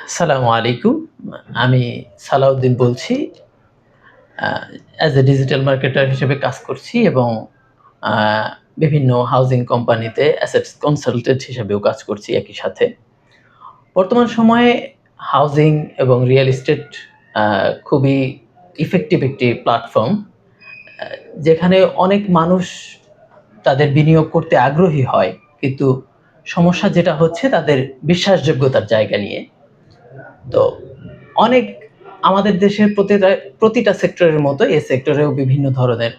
আসসালামু আলাইকুম। আমি সালাউদ্দিন বলছি। অ্যাজ এ ডিজিটাল মার্কেটার হিসেবে কাজ করছি এবং আ বিভিন্ন হাউজিং কোম্পানিতে অ্যাসেটস কনসালটেন্ট হিসেবেও কাজ করছি একই সাথে। বর্তমান সময়ে হাউজিং এবং রিয়েল এস্টেট আ খুবই ইফেক্টিভ একটি প্ল্যাটফর্ম। আ যেখানে অনেক মানুষ তাদের বিনিয়োগ করতে আগ্রহী হয়। কিন্তু সমস্যা যেটা হচ্ছে তাদের বিশ্বাসযোগ্যতার জায়গা নিয়ে। তো অনেক আমাদের দেশের প্রতিটা সেক্টরের মতো এই সেক্টরেও বিভিন্ন ধরনের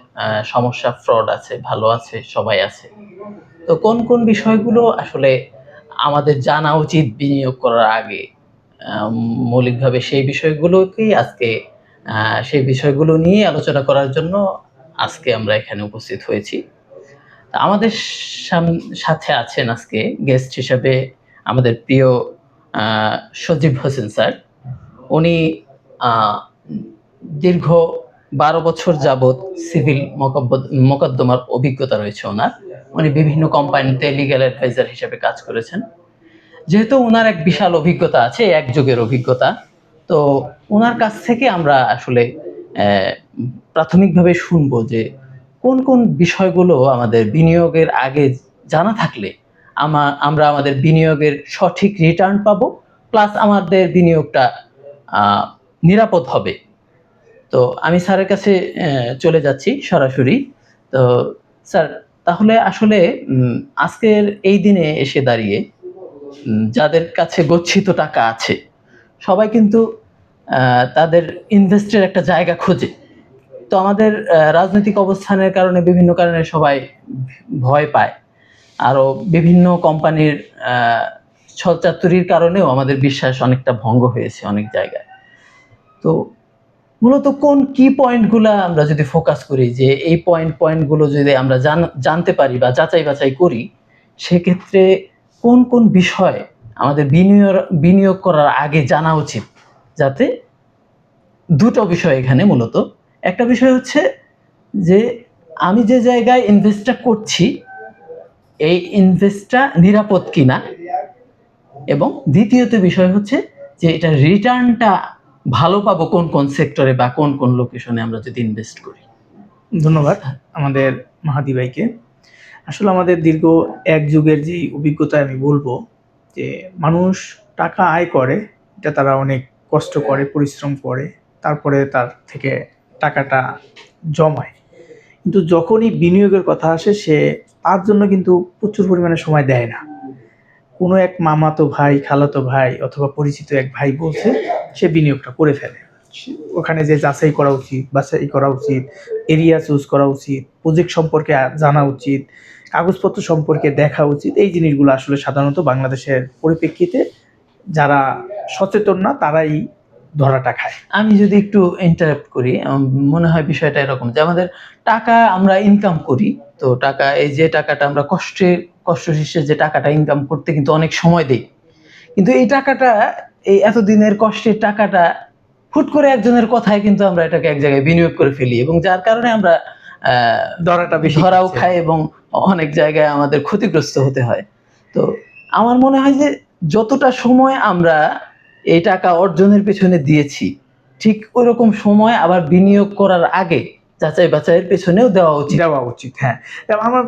সমস্যা, ফ্রড আছে, ভালো আছে, সবাই আছে। তো কোন বিষয়গুলো আসলে আমাদের জানা উচিত বিনিয়োগ করার আগে? মৌলিকভাবে সেই বিষয়গুলোকেই আজকে আ সেই বিষয়গুলো নিয়ে আলোচনা করার জন্য আজকে আমরা এখানে উপস্থিত হয়েছি। আমাদের সাম সাথে আছেন আজকে গেস্ট হিসেবে আমাদের প্রিয় আ সজীব হোসেন স্যার। উনি আ দীর্ঘ ১২ বছর যাবৎ সিভিল মোকদ্দমার অভিজ্ঞতা রয়েছে উনার। উনি বিভিন্ন কোম্পানিতে লিগ্যাল অ্যাডভাইজার হিসেবে কাজ করেছেন। যেহেতু উনার এক বিশাল অভিজ্ঞতা আছে, এক যুগের অভিজ্ঞতা। তো উনার কাছ থেকে আমরা আসলে অ্যা প্রাথমিকভাবে শুনবো যে কোন বিষয়গুলো আমাদের বিনিয়োগের আগে জানা থাকলে আমরা আমাদের বিনিয়োগের সঠিক রিটার্ন পাবো, প্লাস আমাদের বিনিয়োগটা আ নিরাপদ হবে। তো আমি স্যারের কাছে চলে যাচ্ছি সরাসরি। তো স্যার, তাহলে আসলে আজকের এই দিনে এসে দাঁড়িয়ে যাদের কাছে গচ্ছিত টাকা আছে, সবাই কিন্তু আ তাদের ইনভেস্টের একটা জায়গা খোঁজে। তো আমাদের রাজনৈতিক অবস্থানের কারণে বিভিন্ন কারণে সবাই ভয় পায়। আরো বিভিন্ন কোম্পানির আ ছলচাতুরির কারণেও আমাদের বিশ্বাস অনেকটা ভঙ্গ হয়েছে অনেক জায়গায়। তো মূলত কোন কি পয়েন্ট গুলা আমরা যদি ফোকাস করি যে এই পয়েন্ট গুলো যদি আমরা জানতে পারি বা যাচাই-বাছাই করি, সেক্ষেত্রে কোন বিষয় আমাদের বিনিয়োগ করার আগে জানা উচিত? যাতে ২ টো বিষয় এখানে মূলত। একটা বিষয় হচ্ছে যে আমি যে জায়গায় ইনভেস্টটা করছি, এই ইনভেস্টটা নিরাপদ কিনা? এবং দ্বিতীয়ত বিষয় হচ্ছে যে এটার রিটার্নটা ভালো পাবো কোন সেক্টরে বা কোন লোকেশনে আমরা যদি ইনভেস্ট করি। ধন্যবাদ আমাদের মাহাদি ভাইকে। আসলে আমাদের দীর্ঘ এক যুগের যেই অভিজ্ঞতায় আমি বলবো যে মানুষ টাকা আয় করে, এটা তারা অনেক কষ্ট করে, পরিশ্রম করে, তারপরে তার থেকে টাকাটা জমায়। কিন্তু যখনই বিনিয়োগের কথা আসে সে তার জন্য কিন্তু প্রচুর পরিমাণে সময় দেয় না। কোনো এক মামাতো ভাই, খালাতো ভাই অথবা পরিচিত এক ভাই বলছে, সে বিনিয়োগটা করে ফেলে। ওখানে যে বাছাই করা উচিত, এরিয়া চুজ করা উচিত, প্রজেক্ট সম্পর্কে জানা উচিত, কাগজপত্র সম্পর্কে দেখা উচিত। এই জিনিসগুলো আসলে সাধারণত বাংলাদেশের পরিপ্রেক্ষিতে যারা সচেতন না তারাই ধরাটা খায়। আমি যদি একটু ইন্টারাপ্ট করি, মনে হয় বিষয়টা এরকম যে আমাদের টাকা আমরা ইনকাম করি। তো টাকা, এই যে টাকাটা আমরা কষ্ট শেষে যে টাকাটা ইনকাম করতে কিন্তু অনেক সময় দেই। কিন্তু এই টাকাটা, এই এতদিনের কষ্টের টাকাটা হুট করে একজনের কথায় কিন্তু আমরা এটাকে এক জায়গায় বিনিয়োগ করে ফেলি এবং যার কারণে আমরা ধরাও খাই এবং অনেক জায়গায় আমাদের ক্ষতিগ্রস্ত হতে হয়। তো আমার মনে হয় যে যতটা সময় আমরা এই টাকা অর্জনের পেছনে দিয়েছি, ঠিক ওইরকম সময় আবার বিনিয়োগ করার আগে যাচাই-বাছাইয়ের পেছনেও দেওয়া উচিত। হ্যাঁ। আমার